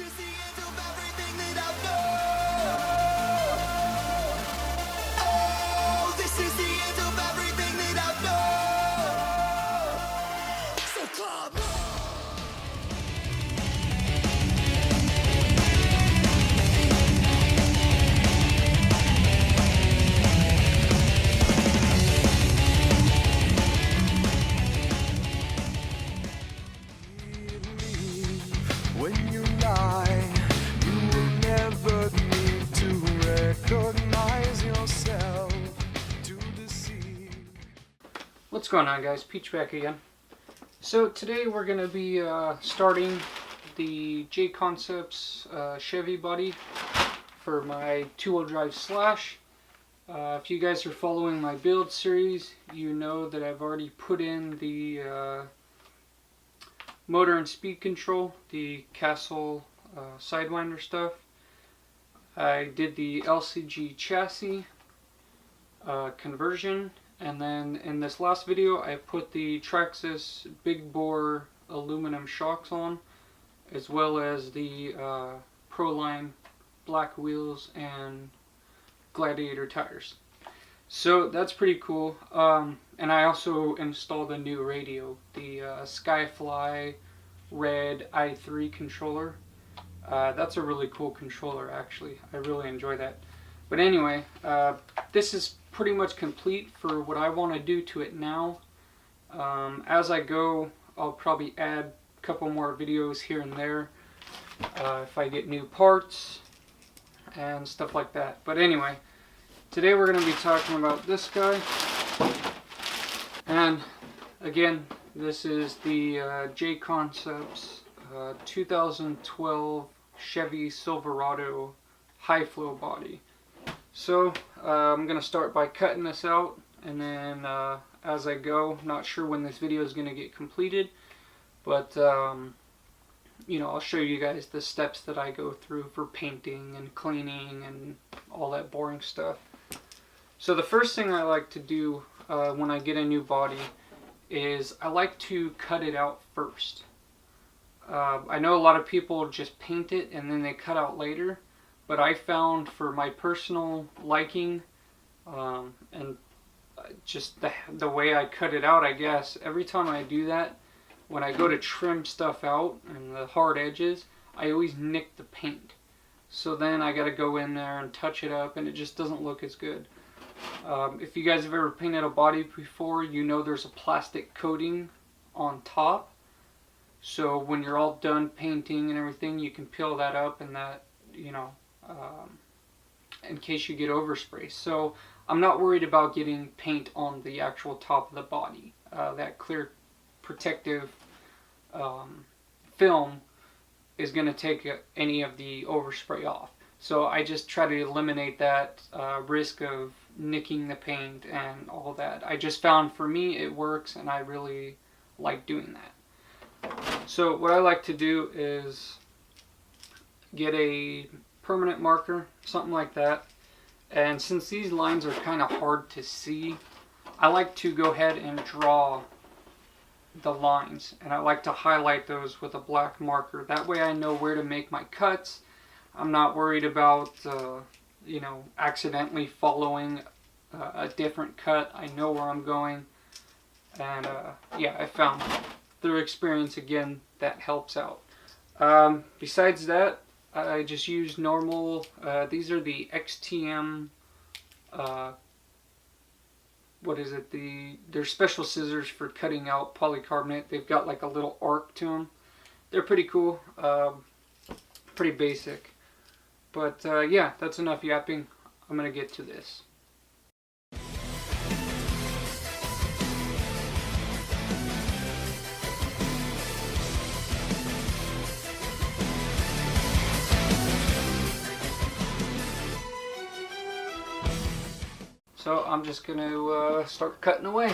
is the end of everything that I've known. Oh, this is the end of everything that I've known. So come on. When you lie, you will never need to recognize yourself to deceive. What's going on, guys? Peach back again. So today we're going to be starting the Jconcepts Chevy body for my two-wheel drive Slash. If you guys are following my build series, you know that I've already put in the motor and speed control, the Castle Sidewinder stuff. I did the LCG chassis conversion, and then in this last video I put the Traxxas big bore aluminum shocks on, as well as the Proline black wheels and Gladiator tires. So that's pretty cool. And I also installed a new radio, the Skyfly Red i3 controller. That's a really cool controller, actually. I really enjoy that. But anyway, this is pretty much complete for what I want to do to it now. As I go, I'll probably add a couple more videos here and there if I get new parts and stuff like that. But anyway, today we're going to be talking about this guy. And again, this is the Jconcepts 2012 Chevy Silverado high flow body. So I'm going to start by cutting this out, and then as I go, not sure when this video is going to get completed, but you know, I'll show you guys the steps that I go through for painting and cleaning and all that boring stuff. So the first thing I like to do when I get a new body is I like to cut it out first. I know a lot of people just paint it and then they cut out later, but I found for my personal liking and just the way I cut it out, I guess, every time I do that, when I go to trim stuff out and the hard edges, I always nick the paint. So then I got to go in there and touch it up, and it just doesn't look as good. If you guys have ever painted a body before, you know there's a plastic coating on top. So when you're all done painting and everything, you can peel that up, and that, you know, in case you get overspray. So I'm not worried about getting paint on the actual top of the body. That clear protective film is going to take any of the overspray off. So I just try to eliminate that risk of nicking the paint and all that. I just found for me it works, and I really like doing that. So what I like to do is get a permanent marker, something like that, and since these lines are kind of hard to see, I like to go ahead and draw the lines, and I like to highlight those with a black marker. That way I know where to make my cuts. I'm not worried about you know, accidentally following a different cut. I know where I'm going, and yeah, I found through experience, again, that helps out. Besides that, I just use normal, these are the XTM, what is it, they're special scissors for cutting out polycarbonate. They've got like a little arc to them. They're pretty cool, pretty basic. But yeah, that's enough yapping. I'm going to get to this. So I'm just going to start cutting away.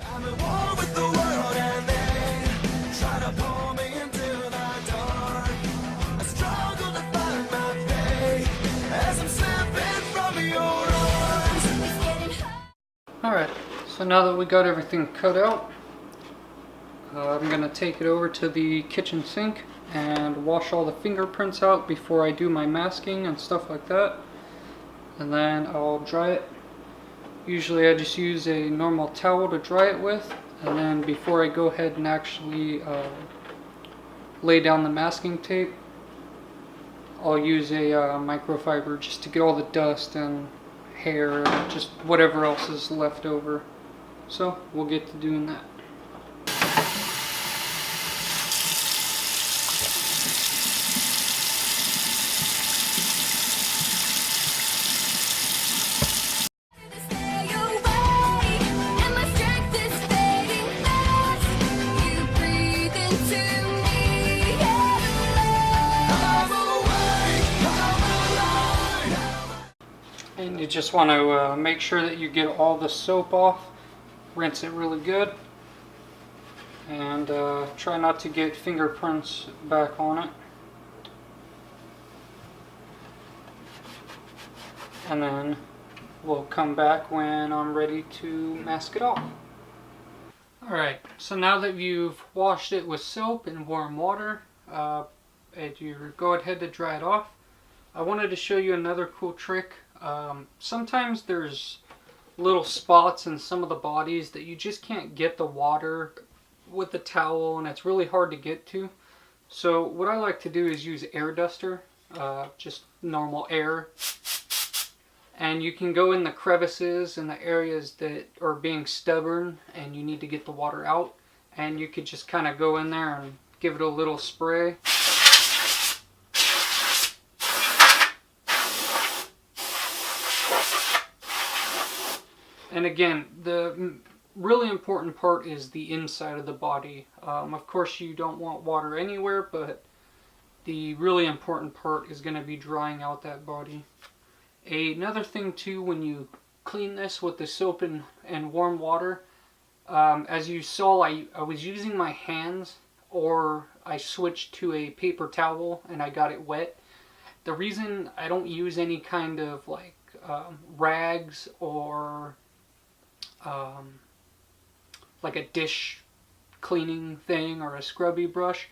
I'm at war with the world and they try to pull me into the dark. I struggle to find my faith as I'm slipping from your arms. Alright, so now that we got everything cut out, I'm going to take it over to the kitchen sink and wash all the fingerprints out before I do my masking and stuff like that. And then I'll dry it. Usually I just use a normal towel to dry it with. And then before I go ahead and actually lay down the masking tape, I'll use a microfiber just to get all the dust and hair and just whatever else is left over. So we'll get to doing that. And you just want to make sure that you get all the soap off. Rinse it really good. And try not to get fingerprints back on it. And then we'll come back when I'm ready to mask it off. Alright, so now that you've washed it with soap and warm water, and you go ahead to dry it off, I wanted to show you another cool trick. Sometimes there's little spots in some of the bodies that you just can't get the water with the towel, and it's really hard to get to. So what I like to do is use air duster, just normal air. And you can go in the crevices and the areas that are being stubborn and you need to get the water out. And you could just kind of go in there and give it a little spray. And again, the really important part is the inside of the body. Of course, you don't want water anywhere, but the really important part is going to be drying out that body. Another thing too, when you clean this with the soap and warm water, as you saw, I was using my hands, or I switched to a paper towel and I got it wet. The reason I don't use any kind of like rags or like a dish cleaning thing or a scrubby brush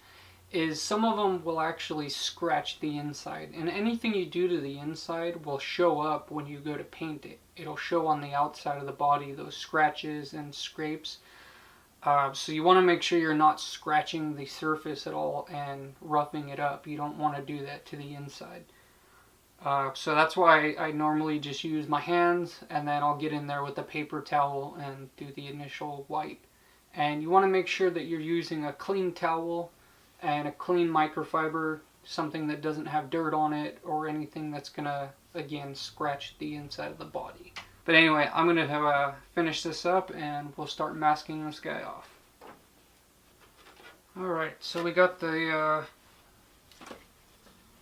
is some of them will actually scratch the inside, and anything you do to the inside will show up when you go to paint it. It'll show on the outside of the body, those scratches and scrapes. So you want to make sure you're not scratching the surface at all and roughing it up. You don't want to do that to the inside. So that's why I normally just use my hands, and then I'll get in there with a paper towel and do the initial wipe. And you want to make sure that you're using a clean towel and a clean microfiber, something that doesn't have dirt on it or anything that's gonna, again, scratch the inside of the body. But anyway, I'm gonna finish this up and we'll start masking this guy off. Alright, so we got the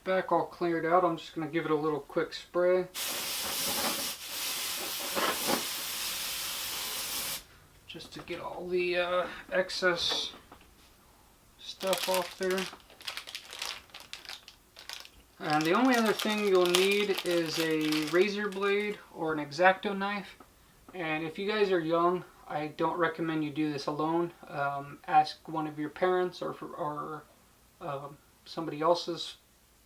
back all cleared out. I'm just gonna give it a little quick spray. Just to get all the excess stuff off there. And the only other thing you'll need is a razor blade or an X-Acto knife. And if you guys are young, I don't recommend you do this alone. Ask one of your parents or somebody else's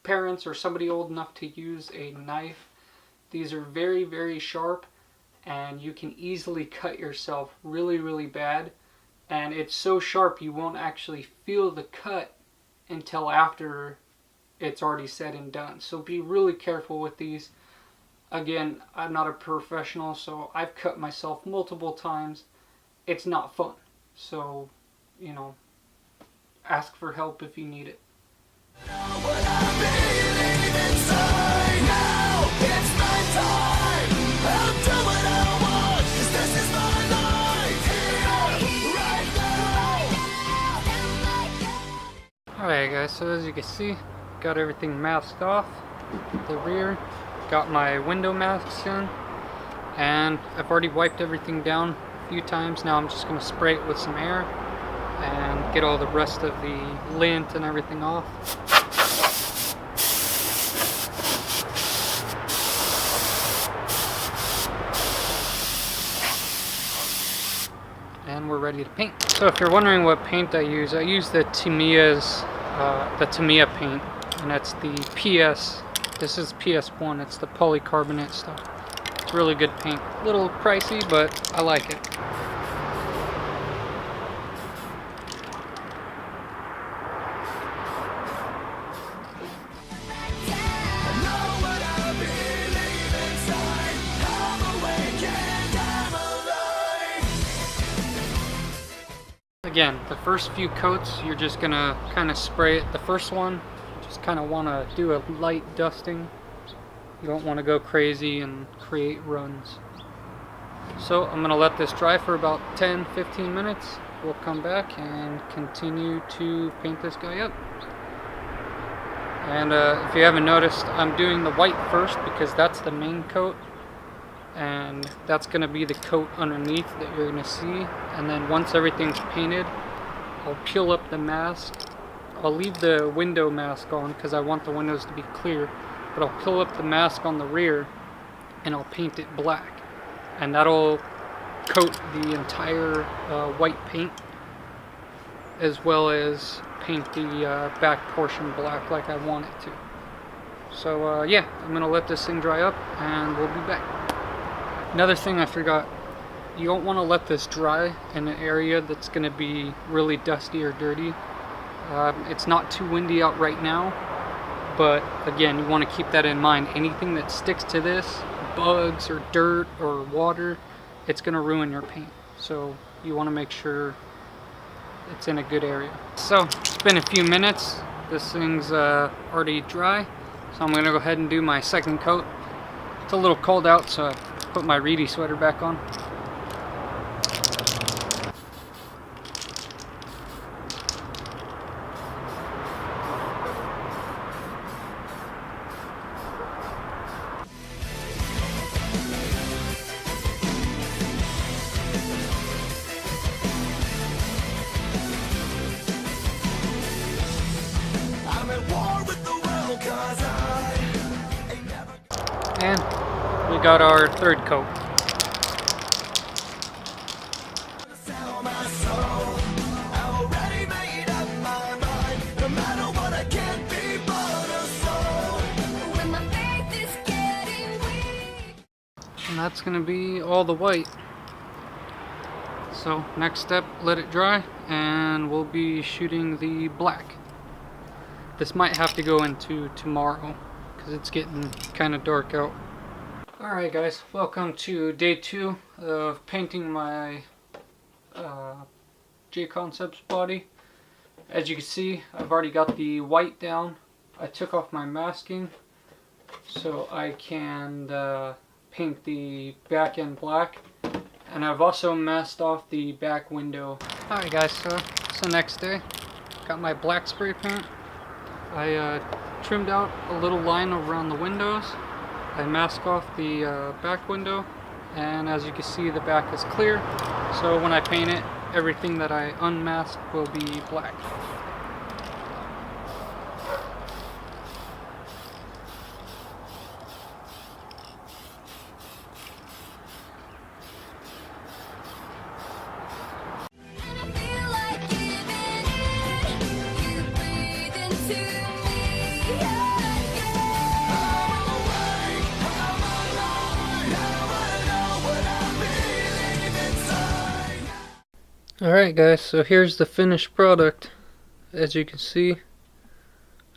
parents or somebody old enough to use a knife. These are very, very sharp, and you can easily cut yourself really, really bad. And it's so sharp you won't actually feel the cut until after it's already said and done. So be really careful with these. Again, I'm not a professional, so I've cut myself multiple times. It's not fun. So, you know, ask for help if you need it. Alright guys, so as you can see, got everything masked off, the rear, got my window masks in, and I've already wiped everything down a few times. Now I'm just going to spray it with some air and get all the rest of the lint and everything off. and we're ready to paint. So if you're wondering what paint I use the Tamiya paint, and that's the PS. This is PS1. It's the polycarbonate stuff. It's really good paint. A little pricey, but I like it. Again, the first few coats, you're just gonna kind of spray it. The first one, just kind of want to do a light dusting. You don't want to go crazy and create runs. So I'm gonna let this dry for about 10-15 minutes. We'll come back and continue to paint this guy up. And if you haven't noticed, I'm doing the white first because that's the main coat. And that's going to be the coat underneath that you're going to see. And then once everything's painted, I'll peel up the mask. I'll leave the window mask on because I want the windows to be clear, but I'll peel up the mask on the rear and I'll paint it black, and that'll coat the entire white paint, as well as paint the back portion black like I want it to. So yeah, I'm going to let this thing dry up and we'll be back. Another thing I forgot, you don't want to let this dry in an area that's going to be really dusty or dirty. It's not too windy out right now, but again, you want to keep that in mind. Anything that sticks to this, bugs or dirt or water, it's going to ruin your paint. So you want to make sure it's in a good area. So it's been a few minutes. This thing's already dry, so I'm going to go ahead and do my second coat. It's a little cold out, so I put my Reedy sweater back on. I'm at war with the world 'cause I ain't never. And we got our third coat. Sell my soul. I already made up my mind. No matter what, I can't be but a soul. When my faith is getting weak. And that's going to be all the white. So next step, let it dry, and we'll be shooting the black. This might have to go into tomorrow because it's getting kind of dark out. Alright guys, welcome to day 2 of painting my Jconcepts body. As you can see, I've already got the white down. I took off my masking so I can paint the back end black. And I've also masked off the back window. Alright guys, so it's the next day. Got my black spray paint. I trimmed out a little line around the windows. I mask off the back window, and as you can see, the back is clear. So when I paint it, everything that I unmasked will be black. I feel like giving in. You breathe into me. I'm awake, I'm alive. Now I know what I believe inside. Alright guys, so here's the finished product. As you can see, I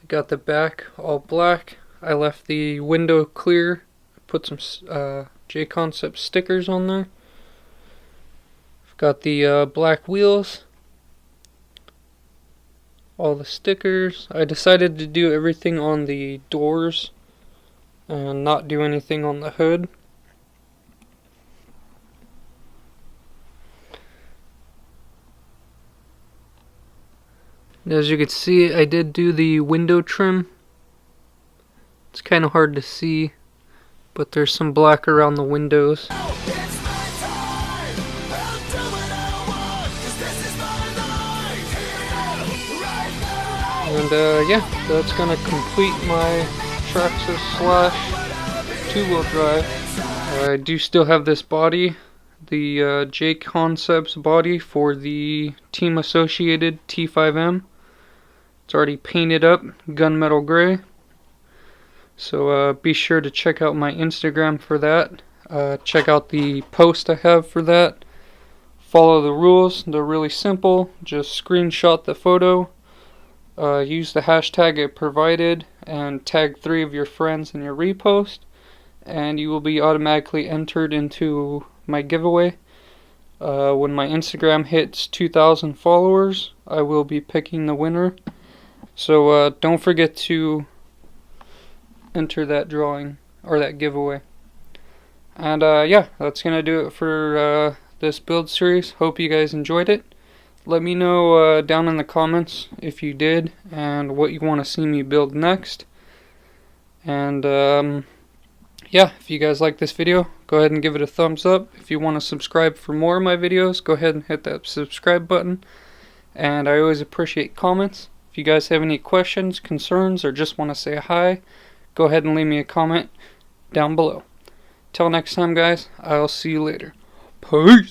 got the back all black. I left the window clear. Put some Jconcepts stickers on there. I've got the black wheels. All the stickers. I decided to do everything on the doors and not do anything on the hood. As you can see, I did do the window trim. It's kind of hard to see, but there's some black around the windows. It's my time. I'll do what I want, 'cause this is my life. Right now. And yeah, that's gonna complete my Traxxas / 2-wheel drive. I do still have this body. the Jconcepts body for the Team Associated T5M. It's already painted up gunmetal gray. So be sure to check out my Instagram for that. Check out the post I have for that. Follow the rules. They're really simple. Just screenshot the photo. Use the hashtag I provided and tag 3 of your friends in your repost, and you will be automatically entered into my giveaway. When my Instagram hits 2,000 followers, I will be picking the winner. So don't forget to enter that drawing or that giveaway. And yeah, that's gonna do it for this build series. Hope you guys enjoyed it. Let me know down in the comments if you did and what you want to see me build next. And yeah, if you guys like this video, go ahead and give it a thumbs up. If you want to subscribe for more of my videos, go ahead and hit that subscribe button. And I always appreciate comments. If you guys have any questions, concerns, or just want to say hi, go ahead and leave me a comment down below. Till next time, guys, I'll see you later. Peace!